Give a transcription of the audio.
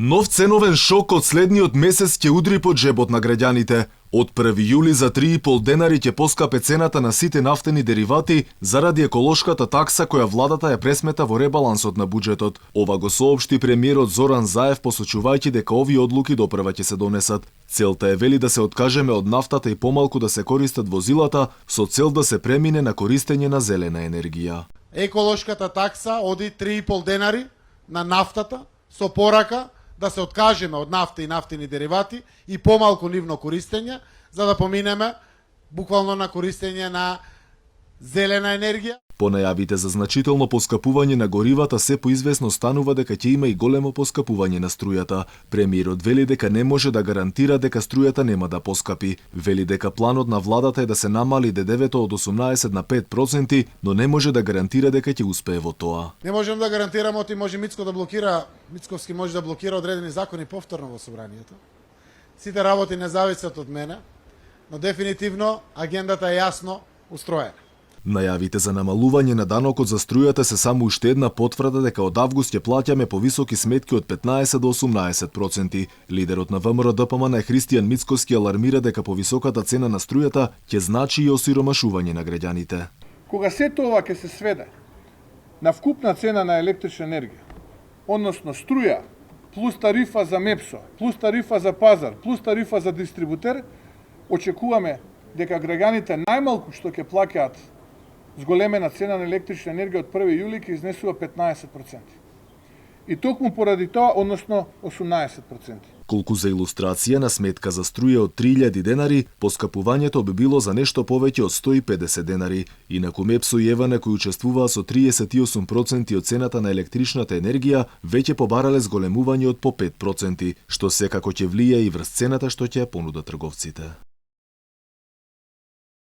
Нов ценовен шок од следниот месец ќе удри по джебот на граѓаните. Од 1 јули за 3,5 денари ќе поскапе цената на сите нафтени деривати заради еколошката такса која владата ја пресмета во ребалансот на буџетот. Ова го соопшти премиерот Зоран Заев посочувајќи дека овие одлуки допрва ќе се донесат. Целта е, вели, да се откажеме од нафтата и помалку да се користат возилата со цел да се премине на користење на зелена енергија. Еколошката такса оди 3,5 денари на нафтата со порака да се откажеме од нафта и нафтени деривати и помалку нивно користење, за да поминеме буквално на користење на зелена енергија. По најавите за значително поскапување на горивата се поизвестно станува дека ќе има и големо поскапување на струјата. Премиерот вели дека не може да гарантира дека струјата нема да поскапи. Вели дека планот на владата е да се намали ДДВ-то од 18 на 5%, но не може да гарантира дека ќе успее во тоа. Не можем да гарантираме, оти може Мицко да блокира, Мицковски може да блокира одредени закони повторно во собранието. Сите работи не зависат од мене, но дефинитивно агендата е јасно устроена. Најавите за намалување на данокот за струјата се само уште една потврда дека од август ќе плаќаме повисоки сметки од 15 до 18%. Лидерот на ВМРО ДПМН Христијан Мицковски алармира дека повисоката цена на струјата ќе значи и осиромашување на граѓаните. Кога сето ова ќе се сведе на вкупна цена на електрична енергија, односно струја, плюс тарифа за МЕПСО, плюс тарифа за пазар, плюс тарифа за дистрибутер, очекуваме дека граѓаните најмалку што ќе плаќаат зголемена цена на електрична енергија од 1 јули ќе изнесува 15%. И токму поради тоа, односно 18%. Колку за илустрација, на сметка за струја од 3000 денари, поскапувањето би било за нешто повеќе од 150 денари. Инаку МЕПСО и Евана, кои учествуваа со 38% од цената на електричната енергија, веќе побарале зголемување од по 5%, што секако ќе влие и врз цената што ќе ја понудат трговците.